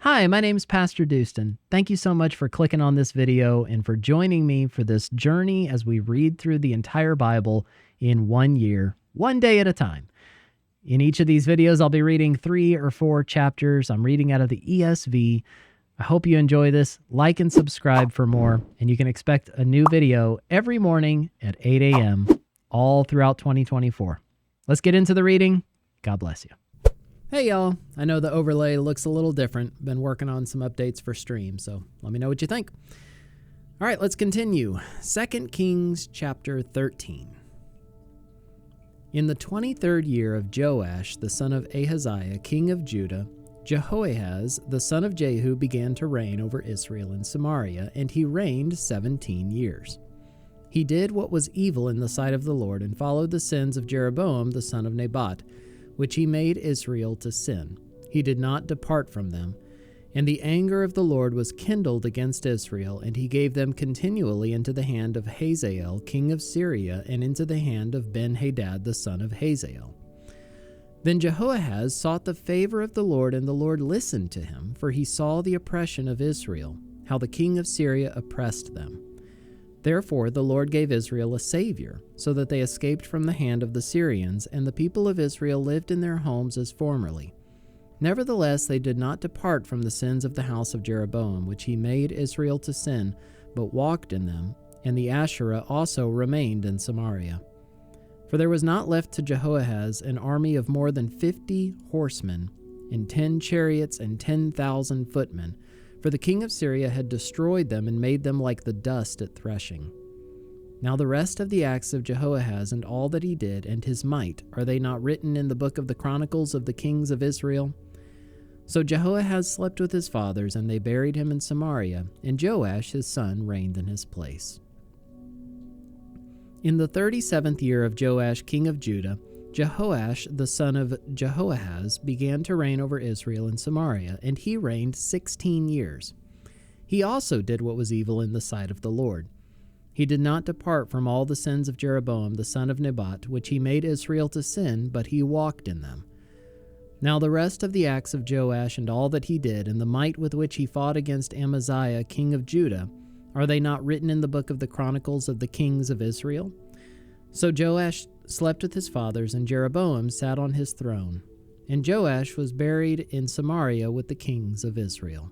Hi, my name's PastorDoostyn. Thank you so much for clicking on this video and for joining me for this journey as we read through the entire Bible in 1 year, one day at a time. In each of these videos, I'll be reading 3 or 4 chapters. I'm reading out of the ESV. I hope you enjoy this. Like and subscribe for more, and you can expect a new video every morning at 8 a.m. all throughout 2024. Let's get into the reading. God bless you. Hey y'all, I know the overlay looks a little different. Been working on some updates for stream, so let me know what you think. All right, let's continue. 2 Kings chapter 13. In the 23rd year of Joash, the son of Ahaziah, king of Judah, Jehoahaz, the son of Jehu, began to reign over Israel and Samaria, and he reigned 17 years. He did what was evil in the sight of the Lord and followed the sins of Jeroboam, the son of Nebat, which he made Israel to sin. He did not depart from them. And the anger of the Lord was kindled against Israel, and he gave them continually into the hand of Hazael, king of Syria, and into the hand of Ben-Hadad, the son of Hazael. Then Jehoahaz sought the favor of the Lord, and the Lord listened to him, for he saw the oppression of Israel, how the king of Syria oppressed them. Therefore the Lord gave Israel a savior, so that they escaped from the hand of the Syrians, and the people of Israel lived in their homes as formerly. Nevertheless, they did not depart from the sins of the house of Jeroboam, which he made Israel to sin, but walked in them, and the Asherah also remained in Samaria. For there was not left to Jehoahaz an army of more than 50 horsemen, and 10 chariots and 10,000 footmen, for the king of Syria had destroyed them and made them like the dust at threshing. Now the rest of the acts of Jehoahaz and all that he did and his might, are they not written in the book of the Chronicles of the kings of Israel? So Jehoahaz slept with his fathers, and they buried him in Samaria, and Joash his son reigned in his place. In the 37th year of Joash king of Judah, Jehoash the son of Jehoahaz began to reign over Israel and Samaria, and he reigned 16 years. He also did what was evil in the sight of the Lord. He did not depart from all the sins of Jeroboam the son of Nebat, which he made Israel to sin, but he walked in them. Now the rest of the acts of Joash and all that he did, and the might with which he fought against Amaziah king of Judah, are they not written in the book of the Chronicles of the kings of Israel? So Joash slept with his fathers, and Jeroboam sat on his throne. And Joash was buried in Samaria with the kings of Israel.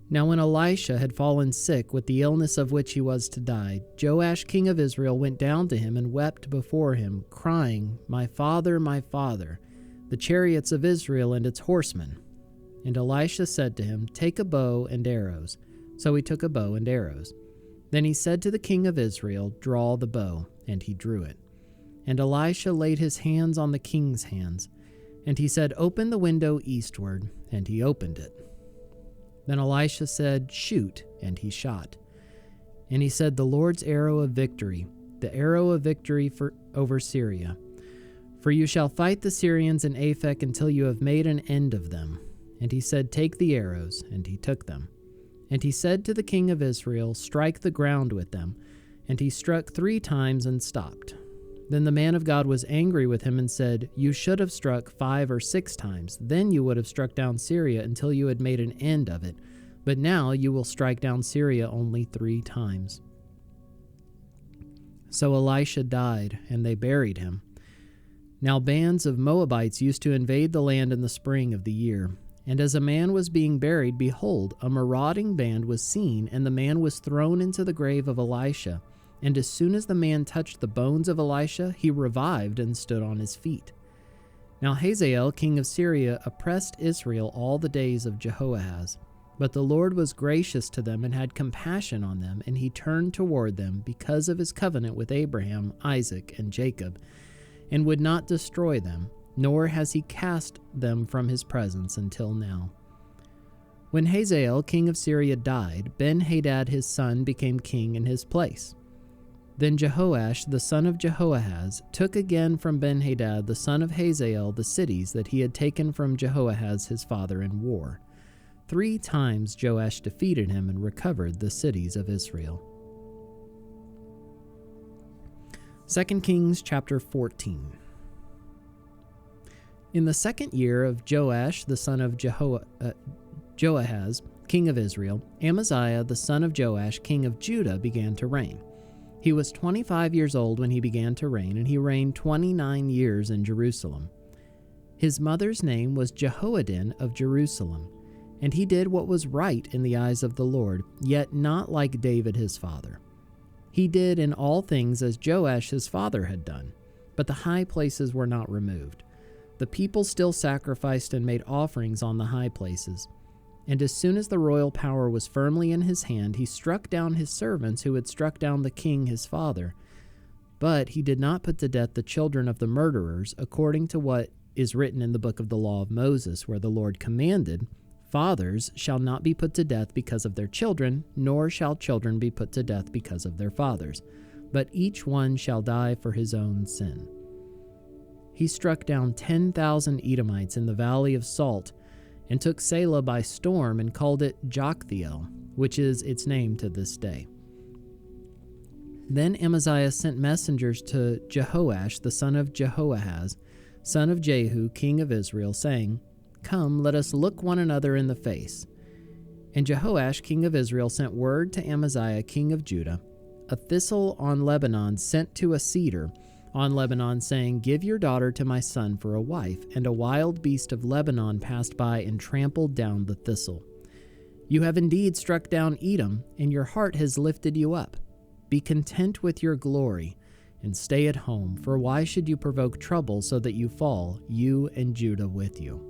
Now when Elisha had fallen sick with the illness of which he was to die, Joash king of Israel went down to him and wept before him, crying, my father, the chariots of Israel and its horsemen. And Elisha said to him, take a bow and arrows. So he took a bow and arrows. Then he said to the king of Israel, draw the bow, and he drew it. And Elisha laid his hands on the king's hands, and he said, open the window eastward, and he opened it. Then Elisha said, shoot, and he shot. And he said, the Lord's arrow of victory, the arrow of victory over Syria. For you shall fight the Syrians in Aphek until you have made an end of them. And he said, take the arrows, and he took them. And he said to the king of Israel, strike the ground with them. And he struck 3 times and stopped. Then the man of God was angry with him and said, you should have struck 5 or 6 times. Then you would have struck down Syria until you had made an end of it. But now you will strike down Syria only 3 times. So Elisha died, and they buried him. Now bands of Moabites used to invade the land in the spring of the year. And as a man was being buried, behold, a marauding band was seen, and the man was thrown into the grave of Elisha. And as soon as the man touched the bones of Elisha, he revived and stood on his feet. Now Hazael, king of Syria, oppressed Israel all the days of Jehoahaz. But the Lord was gracious to them and had compassion on them, and he turned toward them because of his covenant with Abraham, Isaac, and Jacob, and would not destroy them, nor has he cast them from his presence until now. When Hazael, king of Syria, died, Ben-Hadad his son became king in his place. Then Jehoash, the son of Jehoahaz, took again from Ben-Hadad, the son of Hazael, the cities that he had taken from Jehoahaz his father in war. 3 times Joash defeated him and recovered the cities of Israel. 2 Kings chapter 14. In the 2nd year of Joash, the son of Joahaz, king of Israel, Amaziah, the son of Joash, king of Judah, began to reign. He was 25 years old when he began to reign, and he reigned 29 years in Jerusalem. His mother's name was Jehoaddin of Jerusalem, and he did what was right in the eyes of the Lord, yet not like David his father. He did in all things as Joash his father had done, but the high places were not removed. The people still sacrificed and made offerings on the high places. And as soon as the royal power was firmly in his hand, he struck down his servants who had struck down the king his father. But he did not put to death the children of the murderers, according to what is written in the book of the law of Moses, where the Lord commanded, "Fathers shall not be put to death because of their children, nor shall children be put to death because of their fathers, but each one shall die for his own sin." He struck down 10,000 Edomites in the valley of Salt, and took Selah by storm and called it Joktheel, which is its name to this day. Then Amaziah sent messengers to Jehoash, the son of Jehoahaz, son of Jehu, king of Israel, saying, "Come, let us look one another in the face." And Jehoash, king of Israel, sent word to Amaziah, king of Judah, "A thistle on Lebanon sent to a cedar on Lebanon, saying, 'Give your daughter to my son for a wife,' and a wild beast of Lebanon passed by and trampled down the thistle. You have indeed struck down Edom, and your heart has lifted you up. Be content with your glory, and stay at home, for why should you provoke trouble so that you fall, you and Judah with you?"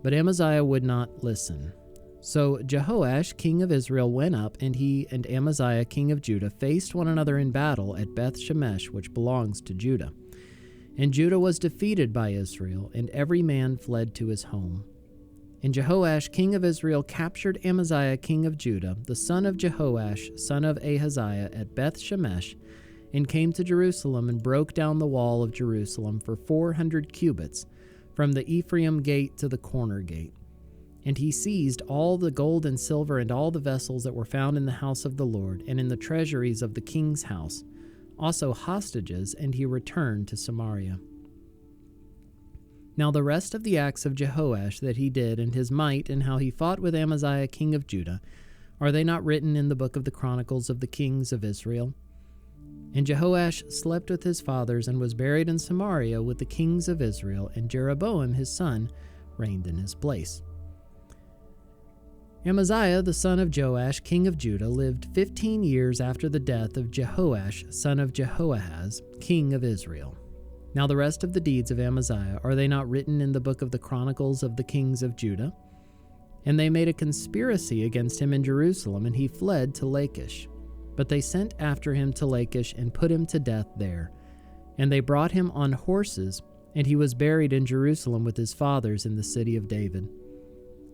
But Amaziah would not listen. So Jehoash, king of Israel, went up, and he and Amaziah, king of Judah, faced one another in battle at Beth-shemesh, which belongs to Judah. And Judah was defeated by Israel, and every man fled to his home. And Jehoash, king of Israel, captured Amaziah, king of Judah, the son of Jehoash, son of Ahaziah, at Beth-shemesh, and came to Jerusalem and broke down the wall of Jerusalem for 400 cubits, from the Ephraim gate to the corner gate. And he seized all the gold and silver and all the vessels that were found in the house of the Lord and in the treasuries of the king's house, also hostages, and he returned to Samaria. Now the rest of the acts of Jehoash that he did, and his might, and how he fought with Amaziah king of Judah, are they not written in the book of the Chronicles of the kings of Israel? And Jehoash slept with his fathers and was buried in Samaria with the kings of Israel, and Jeroboam his son reigned in his place. Amaziah, the son of Joash, king of Judah, lived 15 years after the death of Jehoash, son of Jehoahaz, king of Israel. Now the rest of the deeds of Amaziah, are they not written in the book of the Chronicles of the kings of Judah? And they made a conspiracy against him in Jerusalem, and he fled to Lachish. But they sent after him to Lachish and put him to death there. And they brought him on horses, and he was buried in Jerusalem with his fathers in the city of David.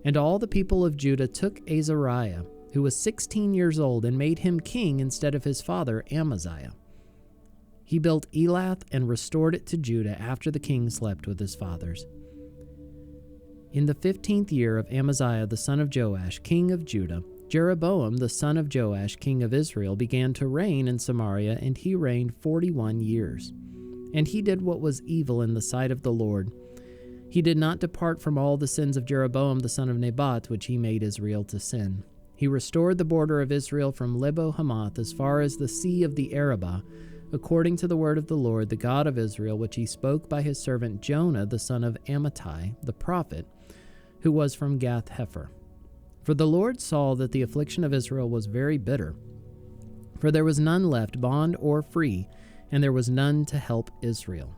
And all the people of Judah took Azariah, who was 16 years old, and made him king instead of his father Amaziah. He built Elath and restored it to Judah after the king slept with his fathers. In the 15th year of Amaziah the son of Joash, king of Judah, Jeroboam the son of Joash, king of Israel, began to reign in Samaria, and he reigned 41 years. And he did what was evil in the sight of the Lord. He did not depart from all the sins of Jeroboam the son of Nebat, which he made Israel to sin. He restored the border of Israel from Lebo-Hamath as far as the sea of the Arabah, according to the word of the Lord, the God of Israel, which he spoke by his servant Jonah the son of Amittai, the prophet, who was from Gath-Hepher. For the Lord saw that the affliction of Israel was very bitter, for there was none left, bond or free, and there was none to help Israel.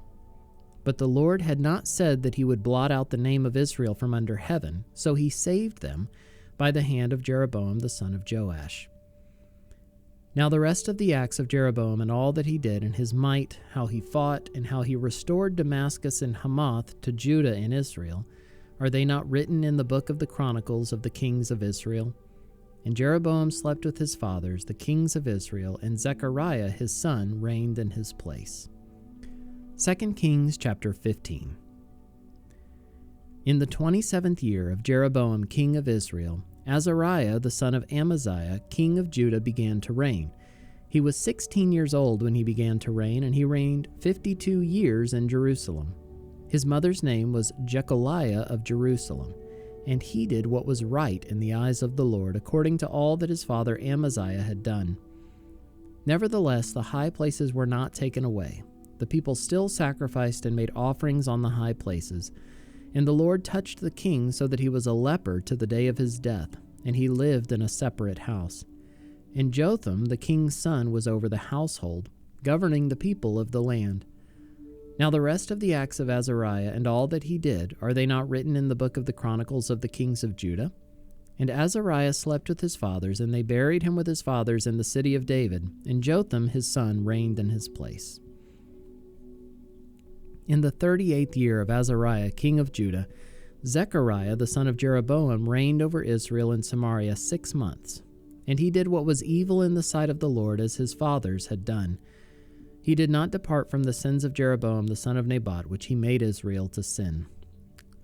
But the Lord had not said that he would blot out the name of Israel from under heaven, so he saved them by the hand of Jeroboam the son of Joash. Now the rest of the acts of Jeroboam and all that he did, and his might, how he fought, and how he restored Damascus and Hamath to Judah and Israel, are they not written in the book of the Chronicles of the kings of Israel? And Jeroboam slept with his fathers, the kings of Israel, and Zechariah his son reigned in his place. 2 Kings chapter 15. In the 27th year of Jeroboam king of Israel, Azariah the son of Amaziah king of Judah began to reign. He was 16 years old when he began to reign, and he reigned 52 years in Jerusalem. His mother's name was Jecoliah of Jerusalem, and he did what was right in the eyes of the Lord, according to all that his father Amaziah had done. Nevertheless, the high places were not taken away. The people still sacrificed and made offerings on the high places. And the Lord touched the king so that he was a leper to the day of his death, and he lived in a separate house. And Jotham, the king's son, was over the household, governing the people of the land. Now the rest of the acts of Azariah and all that he did, are they not written in the book of the Chronicles of the kings of Judah? And Azariah slept with his fathers, and they buried him with his fathers in the city of David, and Jotham his son reigned in his place. In the 38th year of Azariah king of Judah, Zechariah the son of Jeroboam reigned over Israel in Samaria 6 months. And he did what was evil in the sight of the Lord, as his fathers had done. He did not depart from the sins of Jeroboam the son of Nebat, which he made Israel to sin.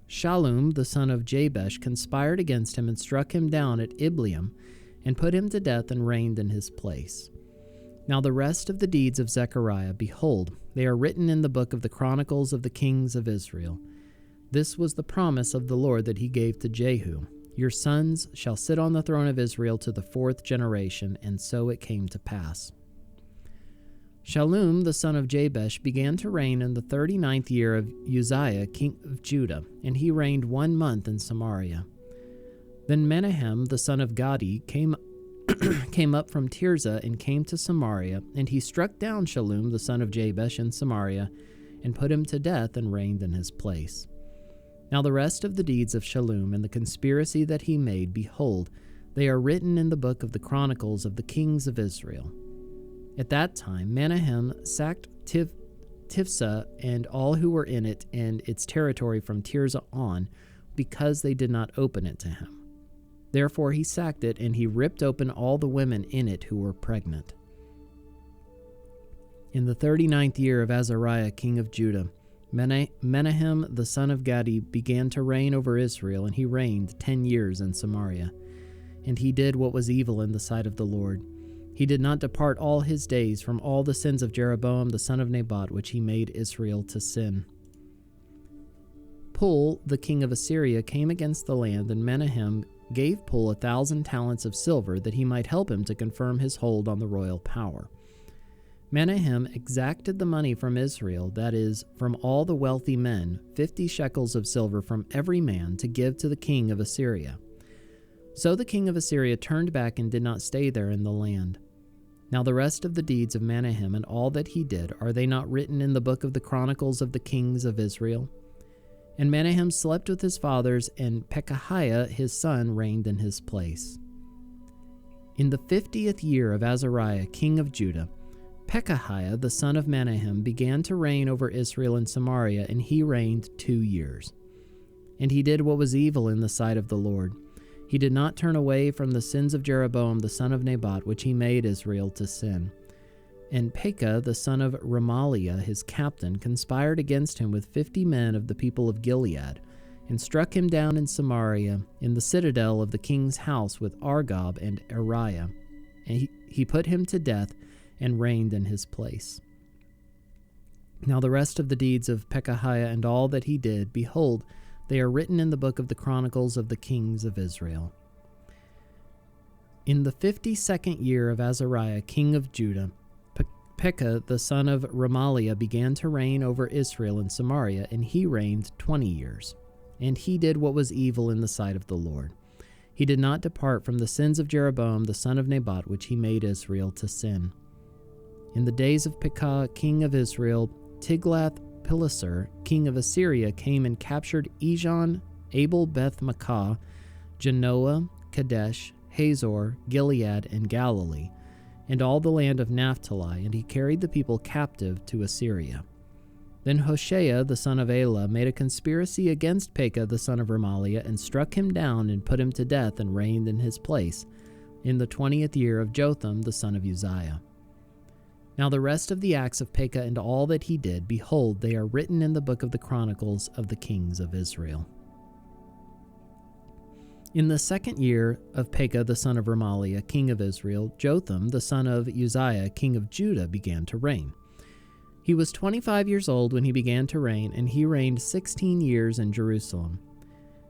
Shallum the son of Jabesh conspired against him and struck him down at Ibleam, and put him to death and reigned in his place. Now the rest of the deeds of Zechariah, behold, they are written in the book of the Chronicles of the kings of Israel. This was the promise of the Lord that he gave to Jehu. Your sons shall sit on the throne of Israel to the 4th generation, and so it came to pass. Shallum the son of Jabesh began to reign in the 39th year of Uzziah king of Judah, and he reigned 1 month in Samaria. Then Menahem the son of Gadi came up from Tirzah and came to Samaria, and he struck down Shallum the son of Jabesh in Samaria, and put him to death and reigned in his place. Now the rest of the deeds of Shallum and the conspiracy that he made, behold, they are written in the book of the Chronicles of the kings of Israel. At that time Menahem sacked Tifsah and all who were in it and its territory from Tirzah on, because they did not open it to him. Therefore he sacked it, and he ripped open all the women in it who were pregnant. In the 39th year of Azariah king of Judah, Menahem the son of Gadi began to reign over Israel, and he reigned 10 years in Samaria. And he did what was evil in the sight of the Lord. He did not depart all his days from all the sins of Jeroboam the son of Nebat, which he made Israel to sin. Pul, the king of Assyria, came against the land, and Menahem gave Pul 1,000 talents of silver, that he might help him to confirm his hold on the royal power. Menahem exacted the money from Israel, that is, from all the wealthy men, 50 shekels of silver from every man, to give to the king of Assyria. So the king of Assyria turned back and did not stay there in the land. Now the rest of the deeds of Menahem and all that he did, are they not written in the book of the Chronicles of the kings of Israel? And Menahem slept with his fathers, and Pekahiah his son reigned in his place. In the 50th year of Azariah king of Judah, Pekahiah the son of Menahem began to reign over Israel in Samaria, and he reigned 2 years. And he did what was evil in the sight of the Lord. He did not turn away from the sins of Jeroboam the son of Nebat, which he made Israel to sin. And Pekah the son of Remaliah his captain conspired against him with 50 men of the people of Gilead, and struck him down in Samaria, in the citadel of the king's house, with Argob and Ariah. And he put him to death, and reigned in his place. Now the rest of the deeds of Pekahiah and all that he did, behold, they are written in the book of the Chronicles of the kings of Israel. In the 52nd year of Azariah king of Judah, Pekah the son of Remaliah began to reign over Israel in Samaria, and he reigned 20 years. And he did what was evil in the sight of the Lord. He did not depart from the sins of Jeroboam the son of Nebat, which he made Israel to sin. In the days of Pekah king of Israel, Tiglath-Pileser king of Assyria came and captured Ijon, Abel-Beth-Maachah, Genoa, Kadesh, Hazor, Gilead, and Galilee, and all the land of Naphtali, and he carried the people captive to Assyria. Then Hoshea the son of Elah made a conspiracy against Pekah the son of Remaliah, and struck him down and put him to death, and reigned in his place, in the 20th year of Jotham the son of Uzziah. Now the rest of the acts of Pekah and all that he did, behold, they are written in the book of the Chronicles of the kings of Israel. In the 2nd year of Pekah the son of Remaliah, king of Israel, Jotham the son of Uzziah, king of Judah, began to reign. He was 25 years old when he began to reign, and he reigned 16 years in Jerusalem.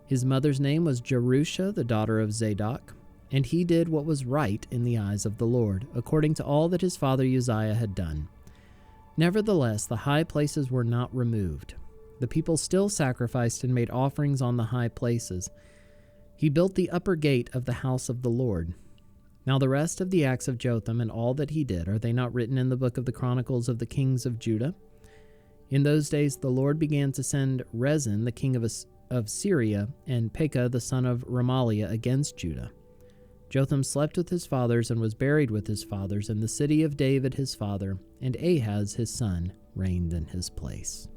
His mother's name was Jerusha, the daughter of Zadok, and he did what was right in the eyes of the Lord, according to all that his father Uzziah had done. Nevertheless, the high places were not removed. The people still sacrificed and made offerings on the high places. He built the upper gate of the house of the Lord. Now the rest of the acts of Jotham and all that he did, are they not written in the book of the Chronicles of the kings of Judah? In those days the Lord began to send Rezin, the king of Syria, and Pekah, the son of Remaliah, against Judah. Jotham slept with his fathers and was buried with his fathers in the city of David his father, and Ahaz his son reigned in his place.